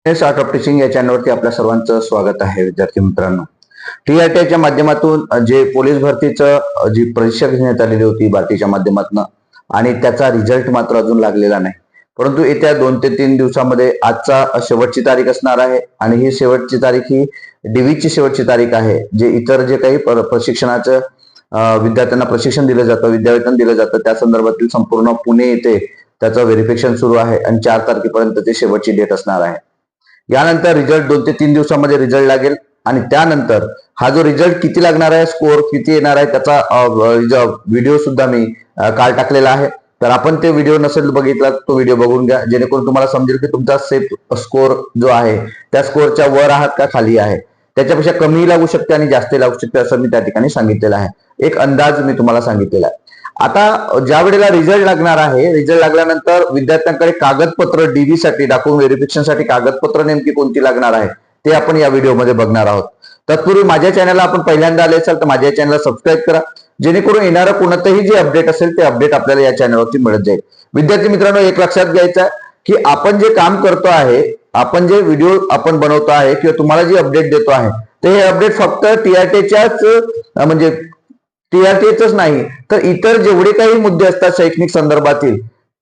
Startup teaching या चॅनलवरती आपल्या सर्वांचं स्वागत आहे. विद्यार्थी मित्रांनो, टीआरटीच्या माध्यमातून जे पोलीस भरतीचं जी परीक्षा घेण्यात आलेली होती भारतीच्या माध्यमातून, आणि त्याचा रिझल्ट मात्र अजून लागलेला नाही. परंतु येत्या 2 ते 3 दिवसामध्ये आजचा शेवटची तारीख असणार आहे. आणि ही शेवटची तारीख ही डीव्हीची शेवटची तारीख आहे. जे इतर जे काही प्रशिक्षणाचं विद्यार्थ्यांना प्रशिक्षण दिलं जातं, विद्यावेतन दिलं जातं, त्या संदर्भातील संपूर्ण पुणे येथे त्याचं व्हेरिफिकेशन सुरू आहे. आणि 4 तारखेपर्यंत शेवटची डेट असणार आहे. यानंतर रिझल्ट 2 ते 3 दिवसामध्ये रिझल्ट लागेल. आणि त्यानंतर हा जो रिझल्ट किती लागणार आहे, स्कोअर किती येणार आहे, त्याचा व्हिडिओ सुद्धा मी काल टाकलेला आहे. तर आपण ते व्हिडिओ नसेल बघितला तो व्हिडिओ बघून घ्या, जेणेकरून तुम्हाला समजेल की तुमचा सेफ स्कोअर जो आहे त्या स्कोअरच्या वर आहात का खाली आहे. त्याच्यापेक्षा कमी लागू शकते आणि जास्त लागू शकते असं मी त्या ठिकाणी सांगितलेलं आहे. एक अंदाज मी तुम्हाला सांगितलेला आहे. आता ज्या वेळेला रिझल्ट लागणार आहे, रिझल्ट लागल्यानंतर विद्यार्थ्यांकडे कागदपत्र डीबी साठी डॉक्युमेंट व्हेरिफिकेशन साठी कागदपत्र नेमकी कोणती लागणार आहे ते आपण या व्हिडिओमध्ये बघणार आहोत. तत्पूर्वी माझ्या चॅनलला आपण पहिल्यांदा आले असाल तर माझ्या चॅनलला सबस्क्राईब करा, जेणेकरून येणारं कोणतंही जे अपडेट असेल ते अपडेट आपल्याला या चॅनलवरती मिळत जाईल. विद्यार्थी मित्रांनो, एक लक्षात घ्यायचं आहे की आपण जे काम करतो आहे, आपण जे व्हिडिओ आपण बनवतो आहे किंवा तुम्हाला जे अपडेट देतो आहे, ते हे अपडेट फक्त टीआरटीच्याच म्हणजे टीआरटीच नाही तर इतर जेवढे काही मुद्दे असतात शैक्षणिक संदर्भातील,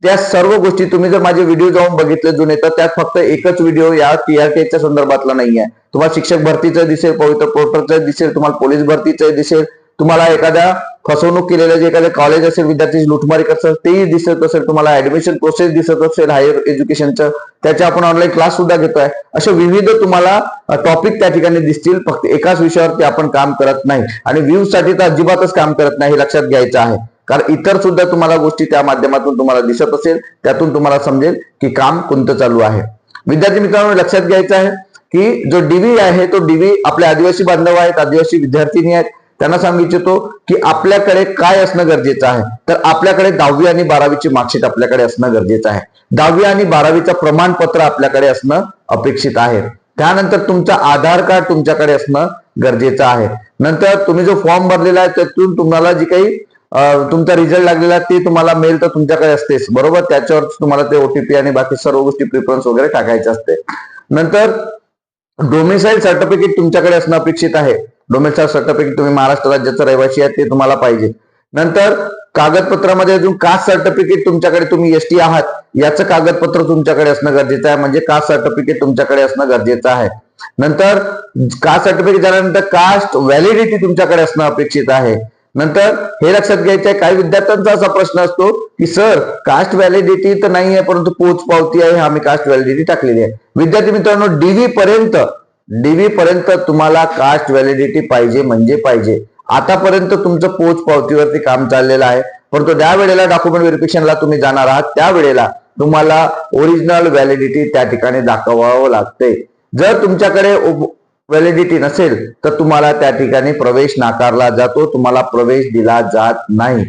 त्या सर्व गोष्टी तुम्ही जर माझे व्हिडिओ जाऊन बघितले जुने, तर त्यात फक्त एकच व्हिडिओ या टीआरटीच्या संदर्भातला नाही आहे. तुम्हाला शिक्षक भरतीचं दिसेल, पवित्र पोर्टलचं दिसेल, तुम्हाला पोलीस भरतीचं दिसेल, तुम्हाला एखाद्या फसवणूक केलेलं जे एखादं कॉलेज असेल, विद्यार्थी लुटमारी करत असेल तेही दिसत असेल, तुम्हाला ऍडमिशन प्रोसेस दिसत असेल हायर एज्युकेशनचं, त्याचे आपण ऑनलाईन क्लास सुद्धा घेतोय. असे विविध तुम्हाला टॉपिक त्या ठिकाणी दिसतील. फक्त एकाच विषयावरती आपण काम करत नाही आणि व्ह्यूज साठी तर अजिबातच काम करत नाही, हे लक्षात घ्यायचं आहे. कारण इतर सुद्धा तुम्हाला गोष्टी त्या माध्यमातून तुम्हाला दिसत असेल, त्यातून तुम्हाला समजेल की काम कोणतं चालू आहे. विद्यार्थी मित्रांनो, लक्षात घ्यायचं आहे की जो डीव्ही आहे तो डीव्ही आपले आदिवासी बांधव आहेत, आदिवासी विद्यार्थिनी आहेत, त्यांना सांगू इच्छितो की आपल्याकडे काय असणं गरजेचं आहे. तर आपल्याकडे 10वी आणि 12वीची मार्कशीट आपल्याकडे असणं गरजेचं आहे. 10वी आणि 12वीचं प्रमाणपत्र आपल्याकडे असणं अपेक्षित आहे. त्यानंतर तुमचं आधार कार्ड तुमच्याकडे असणं गरजेचं आहे. नंतर तुम्ही जो फॉर्म भरलेला आहे त्यातून तुम्हाला जी काही तुमचा रिझल्ट लागलेला ते तुम्हाला मेल तर तुमच्याकडे असतेच, बरोबर. त्याच्यावर तुम्हाला ते ओटीपी आणि बाकी सर्व गोष्टी प्रिफरन्स वगैरे टाकायचे असते. नंतर डोमिसाईल सर्टिफिकेट तुमच्याकडे असणं अपेक्षित आहे. डोमिसाईल सर्टिफिकेट तुम्ही महाराष्ट्र राज्याचा रहिवासी आहे ते तुम्हाला पाहिजे. नंतर कागदपत्रामध्ये अजून कास्ट सर्टिफिकेट तुमच्याकडे, तुम्ही एसटी आहात याचं कागदपत्र तुमच्याकडे असणं गरजेचं आहे, म्हणजे कास्ट सर्टिफिकेट तुमच्याकडे असणं गरजेचं आहे. नंतर कास्ट सर्टिफिकेट झाल्यानंतर कास्ट व्हॅलिडिटी तुमच्याकडे असणं अपेक्षित आहे. नंतर हे लक्षात घ्यायचं आहे, काही विद्यार्थ्यांचा असा प्रश्न असतो की सर कास्ट व्हॅलिडिटी तर नाही आहे परंतु पोच पावती आहे, आम्ही कास्ट व्हॅलिडिटी टाकलेली आहे. विद्यार्थी मित्रांनो, डीव्ही पर्यंत तुम्हाला कास्ट व्हॅलिडिटी पाहिजे म्हणजे पाहिजे. आतापर्यंत तुमचं पोच पावतीवरती काम चाललेलं आहे, परंतु ज्या वेळेला डॉक्युमेंट व्हेरिफिकेशनला तुम्ही जाणार आहात त्यावेळेला तुम्हाला ओरिजिनल व्हॅलिडिटी त्या ठिकाणी दाखवावं लागते. जर तुमच्याकडे व्हॅलिडिटी नसेल तर तुम्हाला त्या ठिकाणी प्रवेश नाकारला जातो, तुम्हाला प्रवेश दिला जात नाही.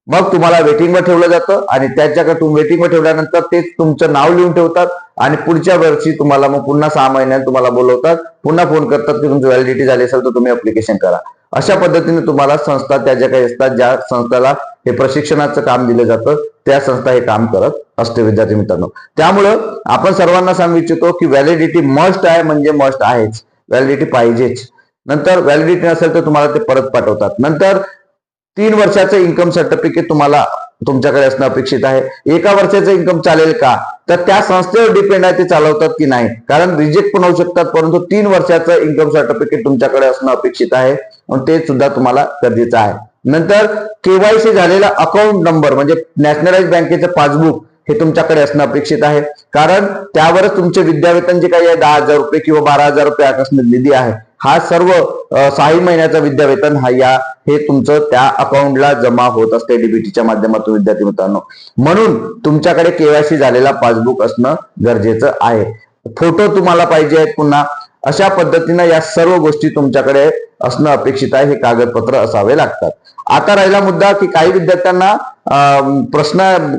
मग तुम्हाला वेटिंगवर ठेवलं जातं आणि त्याच्याकडे तुम्ही वेटिंगवर ठेवल्यानंतर तेच तुमचं नाव लिहून ठेवतात आणि पुढच्या वर्षी तुम्हाला मग पुन्हा 6 महिन्यात तुम्हाला बोलवतात, पुन्हा फोन करतात की तुमची व्हॅलिडिटी झाली असेल तर तुम्ही अप्लिकेशन करा. अशा पद्धतीने तुम्हाला संस्था त्या ज्या काही असतात, ज्या संस्थेला हे प्रशिक्षणाचं काम दिलं जातं त्या संस्था हे काम करत असते. विद्यार्थी मित्रांनो, त्यामुळं आपण सर्वांना सांगू इच्छितो की व्हॅलिडिटी मस्ट आहे म्हणजे मस्ट आहेच, व्हॅलिडिटी पाहिजेच. नंतर व्हॅलिडिटी नसेल तर तुम्हाला ते परत पाठवतात. नंतर 3 वर्षाचं इन्कम सर्टिफिकेट तुम्हाला तुमच्याकडे असणं अपेक्षित आहे. 1 वर्षाचं इन्कम चालेल का, तर त्या संस्थेवर डिपेंड आहे ते चालवतात की नाही, कारण रिजेक्ट पण होऊ शकतात. परंतु 3 वर्षाचं इन्कम सर्टिफिकेट तुमच्याकडे असणं अपेक्षित आहे आणि ते सुद्धा तुम्हाला गरजेचं आहे. नंतर केवायसी झालेला अकाउंट नंबर म्हणजे नॅशनलाइज बँकेचं पासबुक हे तुमच्याकडे असणं अपेक्षित आहे, कारण त्यावरच तुमचे विद्यावेतन जे काही आहे 10,000 रुपये किंवा 12,000 रुपये आकस्मिक निधी आहे, हा सर्व 6 महिन्याचा विद्यावेतन हे तुमचं त्या अकाउंटला जमा होत असते डीबीटीच्या माध्यमातून. विद्यार्थी मित्रांनो, म्हणून तुमच्याकडे केवायसी झालेला पासबुक असणं गरजेचं आहे. फोटो तुम्हाला पाहिजे आहेत पुन्हा. अशा पद्धतीने या सर्व गोष्टी तुमच्याकडे असणं अपेक्षित आहे, हे कागदपत्र असावे लागतात. आता राहिला मुद्दा की काही विद्यार्थ्यांना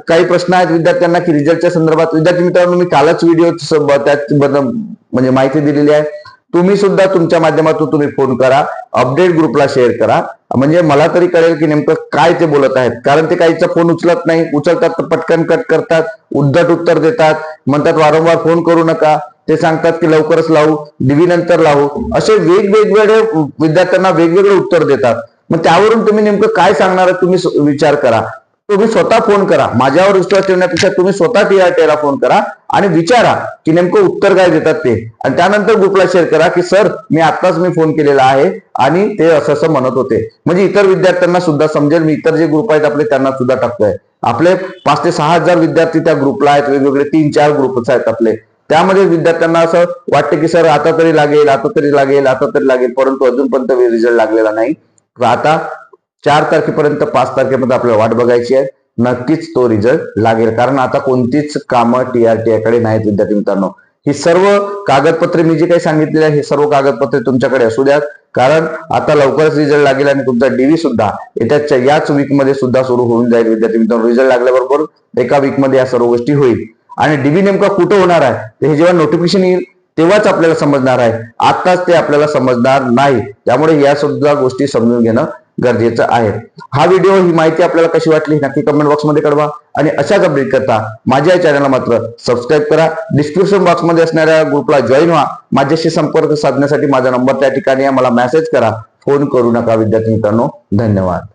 काही प्रश्न आहेत विद्यार्थ्यांना की रिझल्टच्या संदर्भात. विद्यार्थी मित्रांनो, मी कालच व्हिडिओ त्यात म्हणजे माहिती दिलेली आहे. तुम्ही सुद्धा तुमच्या माध्यमातून तुम्ही फोन करा, अपडेट ग्रुपला शेअर करा, म्हणजे मला तरी कळेल की नेमकं काय ते बोलत आहेत. कारण ते काहीचा फोन उचलत तर पटकन कट करतात, उद्धट उत्तर देतात, म्हणतात वारंवार फोन करू नका. ते सांगतात की लवकरच लावू, डीबी नंतर लावू, असे वेगवेगळे विद्यार्थ्यांना वेगवेगळे उत्तर देतात. मग त्यावरून तुम्ही नेमकं काय सांगणार तुम्ही विचार करा. तुम्ही स्वतः फोन करा, माझ्यावर विश्वास ठेवण्यापेक्षा तुम्ही स्वतः टीआरटीला फोन करा आणि विचारा की नेमकं उत्तर काय देतात ते, आणि त्यानंतर ग्रुपला शेअर करा की सर मी फोन केलेला आहे आणि ते असं असं म्हणत होते. म्हणजे इतर विद्यार्थ्यांना सुद्धा समजेल. मी इतर जे ग्रुप आहेत आपले त्यांना सुद्धा टाकतोय. आपले 5 ते 6 हजार विद्यार्थी त्या ग्रुपला आहेत, वेगवेगळे 3-4 ग्रुप्स आहेत आपले. त्यामध्ये विद्यार्थ्यांना असं वाटतं की सर आता तरी लागेल, आता तरी लागेल, आता तरी लागेल, परंतु अजूनपर्यंत रिझल्ट लागलेला नाही. आता 4 तारखेपर्यंत 5 तारखेपर्यंत आपल्याला वाट बघायची आहे. नक्कीच तो रिझल्ट लागेल, कारण आता कोणतीच कामं टीआरटीआयकडे नाहीत विद्यार्थी मित्रांनो. ही सर्व कागदपत्रे मी जे काही सांगितलेले आहे हे सर्व कागदपत्रे तुमच्याकडे असू द्यात, कारण आता लवकरच रिझल्ट लागेल आणि तुमचा डीव्ही सुद्धा येत्या याच वीकमध्ये सुद्धा सुरू होऊन जाईल. विद्यार्थी मित्रांनो, रिझल्ट लागल्याबरोबर एका वीकमध्ये या सर्व गोष्टी होईल. आणि डीबी नेमका कुठं होणार आहे हे जेव्हा नोटिफिकेशन येईल तेव्हाच आपल्याला समजणार आहे. आताच ते आपल्याला समजणार नाही. त्यामुळे या सुद्धा गोष्टी समजून घेणं गरजेचं आहे. हा व्हिडिओ, ही माहिती आपल्याला कशी वाटली नक्की कमेंट बॉक्समध्ये कळवा. आणि अशाच अपडेट करता माझ्या चॅनलला मात्र सबस्क्राईब करा. डिस्क्रिप्शन बॉक्समध्ये असणाऱ्या ग्रुपला जॉईन व्हा. माझ्याशी संपर्क साधण्यासाठी माझा नंबर त्या ठिकाणी आहे, मला मेसेज करा, फोन करू नका. विद्यार्थी मित्रांनो, धन्यवाद.